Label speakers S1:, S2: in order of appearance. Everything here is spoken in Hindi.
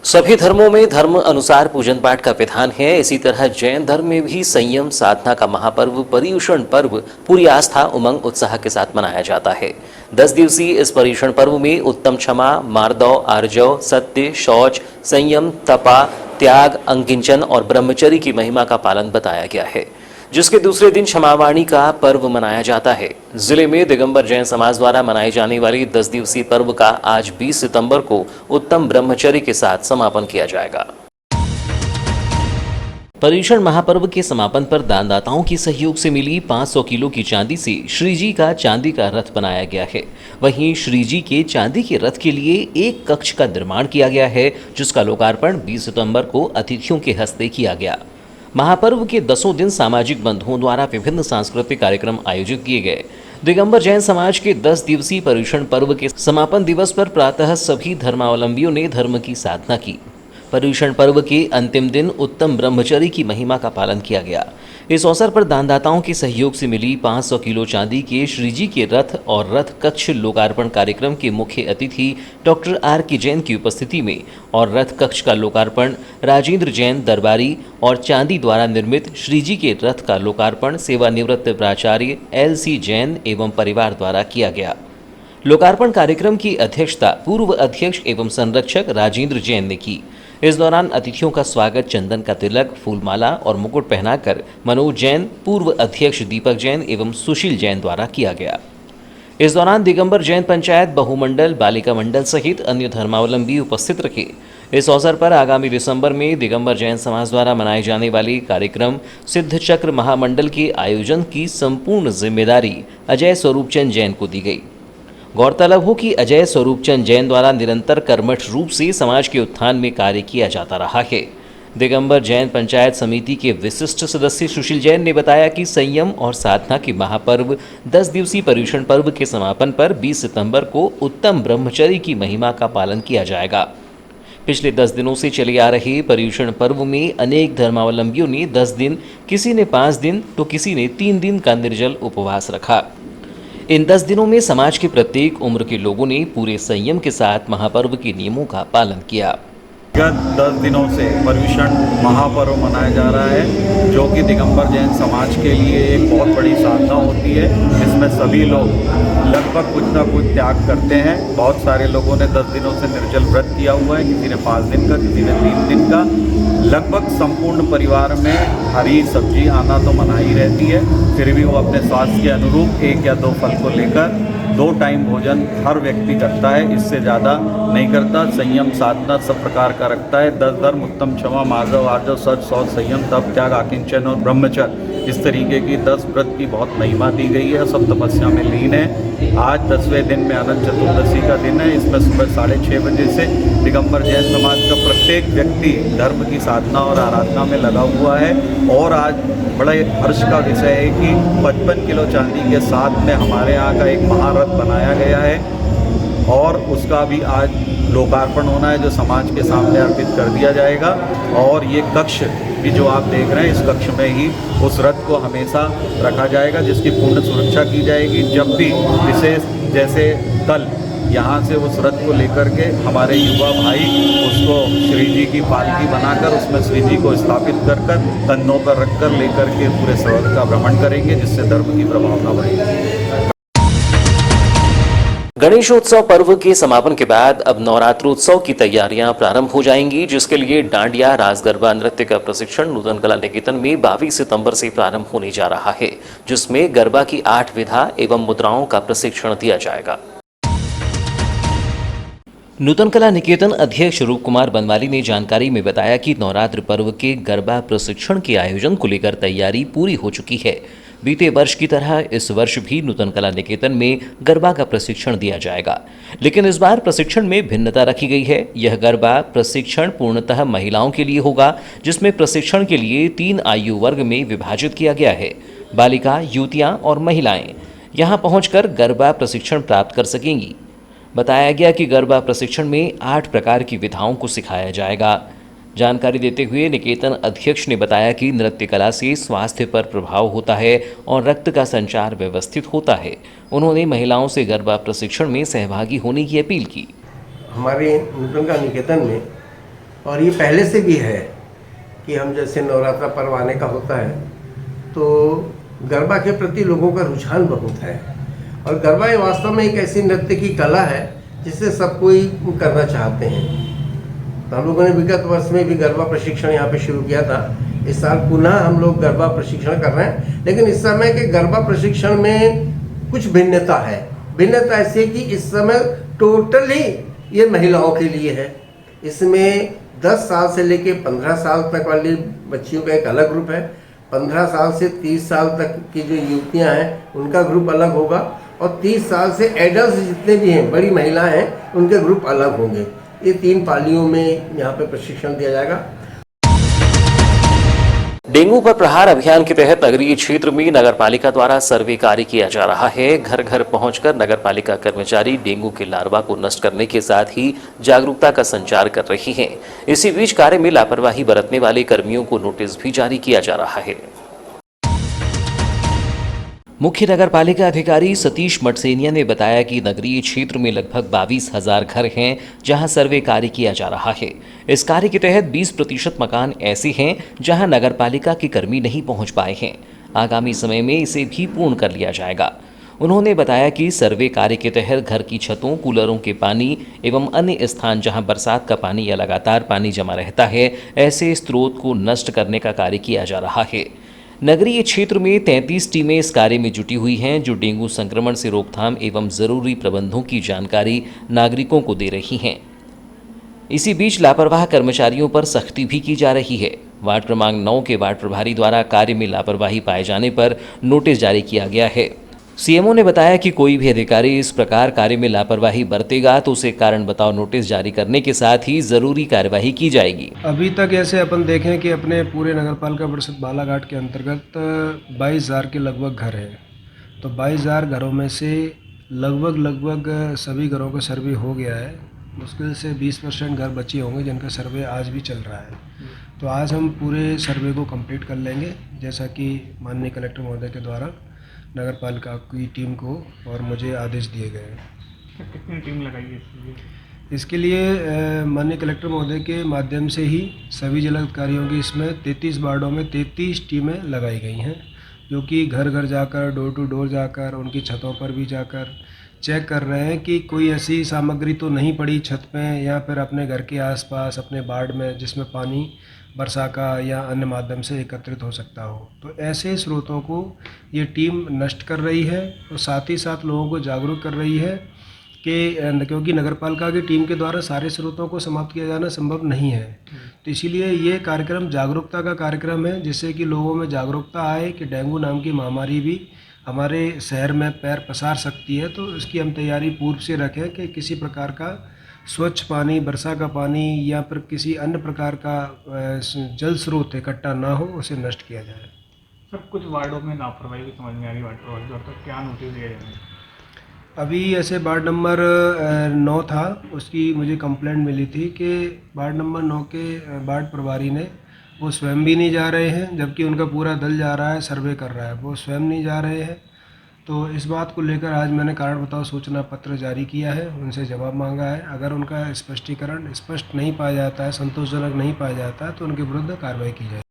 S1: सभी धर्मों में धर्म अनुसार पूजन पाठ का विधान है। इसी तरह जैन धर्म में भी संयम साधना का महापर्व पर्युषण पर्व पूरी आस्था उमंग उत्साह के साथ मनाया जाता है। 10 दिवसीय इस पर्युषण पर्व में उत्तम क्षमा, मार्दव, आर्जव, सत्य, शौच, संयम, तपा, त्याग, अंकिंचन और ब्रह्मचर्य की महिमा का पालन बताया गया है, जिसके दूसरे दिन क्षमावाणी का पर्व मनाया जाता है। जिले में दिगंबर जैन समाज द्वारा मनाई जाने वाली 10 दिवसीय पर्व का आज 20 सितंबर को उत्तम ब्रह्मचर्य के साथ समापन किया जाएगा। पर्युषण महापर्व के समापन पर दानदाताओं की सहयोग से मिली 500 किलो की चांदी से श्रीजी का चांदी का रथ बनाया गया है। वहीं श्रीजी के चांदी के रथ के लिए एक कक्ष का निर्माण किया गया है, जिसका लोकार्पण 20 सितंबर को अतिथियों के हस्ते किया गया। महापर्व के 10 दिन सामाजिक बंधुओं द्वारा विभिन्न सांस्कृतिक कार्यक्रम आयोजित किए गए। दिगंबर जैन समाज के 10 दिवसीय पर्युषण पर्व के समापन दिवस पर प्रातः सभी धर्मावलंबियों ने धर्म की साधना की। पर्युषण पर्व के अंतिम दिन उत्तम ब्रह्मचर्य की महिमा का पालन किया गया। इस अवसर पर दानदाताओं के सहयोग से मिली 500 किलो चांदी के श्रीजी के रथ और रथ कक्ष लोकार्पण कार्यक्रम के मुख्य अतिथि डॉक्टर आर के जैन की उपस्थिति में और रथ कक्ष का लोकार्पण राजेंद्र जैन दरबारी और चांदी द्वारा निर्मित श्रीजी के रथ का लोकार्पण सेवानिवृत्त प्राचार्य LC जैन एवं परिवार द्वारा किया गया। लोकार्पण कार्यक्रम की अध्यक्षता पूर्व अध्यक्ष एवं संरक्षक राजेंद्र जैन ने की। इस दौरान अतिथियों का स्वागत चंदन का तिलक, फूलमाला और मुकुट पहनाकर मनोज जैन, पूर्व अध्यक्ष दीपक जैन एवं सुशील जैन द्वारा किया गया। इस दौरान दिगंबर जैन पंचायत बहुमंडल बालिका मंडल सहित अन्य धर्मावलंबी उपस्थित रहे। इस अवसर पर आगामी दिसंबर में दिगंबर जैन समाज द्वारा मनाए जाने वाले कार्यक्रम सिद्ध चक्र महामंडल के आयोजन की संपूर्ण जिम्मेदारी अजय स्वरूपचंद जैन को दी गई। गौरतलब हो कि अजय स्वरूपचंद जैन द्वारा निरंतर कर्मठ रूप से समाज के उत्थान में कार्य किया जाता रहा है। दिगंबर जैन पंचायत समिति के विशिष्ट सदस्य सुशील जैन ने बताया कि संयम और साधना के महापर्व 10 दिवसीय पर्युषण पर्व के समापन पर 20 सितंबर को उत्तम ब्रह्मचर्य की महिमा का पालन किया जाएगा। पिछले 10 दिनों से चले आ रहे पर्युषण पर्व में अनेक धर्मावलंबियों ने 10 दिन, किसी ने 5 दिन तो किसी ने 3 दिन का निर्जल उपवास रखा। इन 10 दिनों में समाज के प्रत्येक उम्र के लोगों ने पूरे संयम के साथ महापर्व के नियमों का पालन किया।
S2: गत 10 दिनों से पर्युषण महापर्व मनाया जा रहा है, जो कि दिगंबर जैन समाज के लिए एक बहुत बड़ी साधना होती है। इसमें सभी लोग लगभग कुछ ना कुछ त्याग करते हैं। बहुत सारे लोगों ने 10 दिनों से निर्जल व्रत किया हुआ है, किसी ने 5 दिन का, किसी ने 3 दिन का। लगभग संपूर्ण परिवार में हरी सब्जी आना तो मना ही रहती है, फिर भी वो अपने स्वास्थ्य के अनुरूप 1 या 2 फल को लेकर 2 टाइम भोजन हर व्यक्ति करता है, इससे ज़्यादा नहीं करता। संयम साधना सब प्रकार का रखता है। 10 धर्म उत्तम क्षमा, मार्दव, आर्जव, सत, शौच, संयम, तप, त्याग, आकिंचन और ब्रह्मचर्य, इस तरीके की 10 व्रत की बहुत महिमा दी गई है। सब तपस्या में लीन है। आज 10वें दिन में अनंत चतुर्दशी का दिन है। इसमें सुबह 6:30 बजे से दिगंबर जैन समाज का प्रत्येक व्यक्ति धर्म की साधना और आराधना में लगा हुआ है। और आज बड़े हर्ष का विषय है कि 55 किलो चांदी के साथ में हमारे यहाँ का एक महारथ बनाया गया है और उसका भी आज लोकार्पण होना है, जो समाज के सामने अर्पित कर दिया जाएगा। और ये कक्ष भी जो आप देख रहे हैं, इस कक्ष में ही उस रथ को हमेशा रखा जाएगा, जिसकी पूर्ण सुरक्षा की जाएगी। जब भी विशेष, जैसे कल यहाँ से उस रथ को लेकर के हमारे युवा भाई उसको श्री जी की पालकी बनाकर उसमें श्री जी को स्थापित कर कंधों पर रखकर लेकर के पूरे शहर का भ्रमण करेंगे, जिससे धर्म की प्रभावना बढ़ेगी।
S1: गणेशोत्सव पर्व के समापन के बाद अब नवरात्रोत्सव की तैयारियां प्रारंभ हो जाएंगी, जिसके लिए डांडिया रास गरबा नृत्य का प्रशिक्षण नूतन कला निकेतन में 22 सितंबर से प्रारंभ होने जा रहा है, जिसमें गरबा की 8 विधा एवं मुद्राओं का प्रशिक्षण दिया जाएगा। नूतन कला निकेतन अध्यक्ष रूप कुमार बनवाली ने जानकारी में बताया कि नवरात्र पर्व के गरबा प्रशिक्षण के आयोजन को लेकर तैयारी पूरी हो चुकी है। बीते वर्ष की तरह इस वर्ष भी नूतन कला निकेतन में गरबा का प्रशिक्षण दिया जाएगा, लेकिन इस बार प्रशिक्षण में भिन्नता रखी गई है। यह गरबा प्रशिक्षण पूर्णतः महिलाओं के लिए होगा, जिसमें प्रशिक्षण के लिए 3 आयु वर्ग में विभाजित किया गया है। बालिका, युवतियाँ और महिलाएं यहाँ पहुँचकर गरबा प्रशिक्षण प्राप्त कर सकेंगी। बताया गया कि गरबा प्रशिक्षण में 8 प्रकार की विधाओं को सिखाया जाएगा। जानकारी देते हुए निकेतन अध्यक्ष ने बताया कि नृत्य कला से स्वास्थ्य पर प्रभाव होता है और रक्त का संचार व्यवस्थित होता है। उन्होंने महिलाओं से गरबा प्रशिक्षण में सहभागी होने की अपील की।
S3: हमारे नूतन कला निकेतन में और ये पहले से भी है कि हम जैसे नवरात्रा पर्व आने का होता है तो गरबा के प्रति लोगों का रुझान बहुत है। और गरबा ये वास्तव में एक ऐसी नृत्य की कला है जिसे सब कोई करना चाहते हैं। तो हम लोगों ने विगत वर्ष में भी गरबा प्रशिक्षण यहाँ पे शुरू किया था। इस साल पुनः हम लोग गरबा प्रशिक्षण कर रहे हैं, लेकिन इस समय के गरबा प्रशिक्षण में कुछ भिन्नता है। भिन्नता ऐसी है कि इस समय टोटली ये महिलाओं के लिए है। इसमें 10 साल से लेके 15 साल तक वाली बच्चियों का एक अलग ग्रुप है। 15 साल से 30 साल तक की जो युवतियां हैं उनका ग्रुप अलग होगा, और 30 साल से एडल्ट जितने भी हैं, बड़ी महिलाएं हैं, उनके ग्रुप अलग होंगे। ये 3 पालियों में यहाँ पे प्रशिक्षण दिया जाएगा।
S1: डेंगू पर प्रहार अभियान के तहत नगरीय क्षेत्र में नगरपालिका द्वारा सर्वे कार्य किया जा रहा है। घर घर पहुंचकर नगरपालिका कर्मचारी डेंगू के लार्वा को नष्ट करने के साथ ही जागरूकता का संचार कर रही हैं। इसी बीच कार्य में लापरवाही बरतने वाले कर्मियों को नोटिस भी जारी किया जा रहा है। मुख्य नगरपालिका अधिकारी सतीश मटसेनिया ने बताया कि नगरीय क्षेत्र में लगभग 22,000 घर हैं जहां सर्वे कार्य किया जा रहा है। इस कार्य के तहत 20% मकान ऐसे हैं जहां नगरपालिका के कर्मी नहीं पहुंच पाए हैं। आगामी समय में इसे भी पूर्ण कर लिया जाएगा। उन्होंने बताया कि सर्वे कार्य के तहत घर की छतों, कूलरों के पानी एवं अन्य स्थान जहां बरसात का पानी या लगातार पानी जमा रहता है, ऐसे स्रोत को नष्ट करने का कार्य किया जा रहा है। नगरीय क्षेत्र में 33 टीमें इस कार्य में जुटी हुई हैं जो डेंगू संक्रमण से रोकथाम एवं जरूरी प्रबंधों की जानकारी नागरिकों को दे रही हैं। इसी बीच लापरवाह कर्मचारियों पर सख्ती भी की जा रही है। वार्ड क्रमांक 9 के वार्ड प्रभारी द्वारा कार्य में लापरवाही पाए जाने पर नोटिस जारी किया गया है। सीएमओ ने बताया कि कोई भी अधिकारी इस प्रकार कार्य में लापरवाही बरतेगा तो उसे कारण बताओ नोटिस जारी करने के साथ ही जरूरी कार्यवाही की जाएगी।
S4: अभी तक ऐसे अपन देखें कि अपने पूरे नगरपालिका परिषद बालाघाट के अंतर्गत 22,000 के लगभग घर हैं। तो 22,000 घरों में से लगभग सभी घरों का सर्वे हो गया है। मुश्किल से 20% घर बचे होंगे जिनका सर्वे आज भी चल रहा है। तो आज हम पूरे सर्वे को कंप्लीट कर लेंगे, जैसा कि माननीय कलेक्टर महोदय के द्वारा नगरपालिका की टीम को और मुझे आदेश दिए गए हैं।
S5: कितनी टीम लगाई है
S4: इसके लिए? माननीय कलेक्टर महोदय के माध्यम से ही सभी जिलाधिकारियों की इसमें 33 वार्डों में 33 टीमें लगाई गई हैं, जो कि घर घर जाकर, डोर टू डोर जाकर, उनकी छतों पर भी जाकर चेक कर रहे हैं कि कोई ऐसी सामग्री तो नहीं पड़ी छत पे या फिर अपने घर के आसपास अपने वार्ड में जिसमें पानी वर्षा का या अन्य माध्यम से एकत्रित हो सकता हो। तो ऐसे स्रोतों को ये टीम नष्ट कर रही है और साथ ही साथ लोगों को जागरूक कर रही है कि क्योंकि नगरपालिका की टीम के द्वारा सारे स्रोतों को समाप्त किया जाना संभव नहीं है। तो इसीलिए ये कार्यक्रम जागरूकता का कार्यक्रम है, जिससे कि लोगों में जागरूकता आए कि डेंगू नाम की महामारी भी हमारे शहर में पैर पसार सकती है। तो इसकी हम तैयारी पूर्व से रखें कि किसी प्रकार का स्वच्छ पानी, वर्षा का पानी या फिर किसी अन्य प्रकार का जल स्रोत इकट्ठा ना हो, उसे नष्ट किया जाए।
S5: सर, कुछ वार्डों में लापरवाही भी समझ में आ रही, वार्ड प्रभारी द्वारा, तो क्या नोटिस दिए जाएंगे?
S4: अभी ऐसे वार्ड नंबर 9 था, उसकी मुझे कंप्लेंट मिली थी कि वार्ड नंबर 9 के वार्ड प्रभारी ने वो स्वयं भी नहीं जा रहे हैं, जबकि उनका पूरा दल जा रहा है, सर्वे कर रहा है, वो स्वयं नहीं जा रहे हैं। तो इस बात को लेकर आज मैंने कारण बताओ सूचना पत्र जारी किया है, उनसे जवाब मांगा है। अगर उनका स्पष्टीकरण स्पष्ट नहीं पाया जाता है, संतोषजनक नहीं पाया जाता है, तो उनके विरुद्ध कार्रवाई की जाए।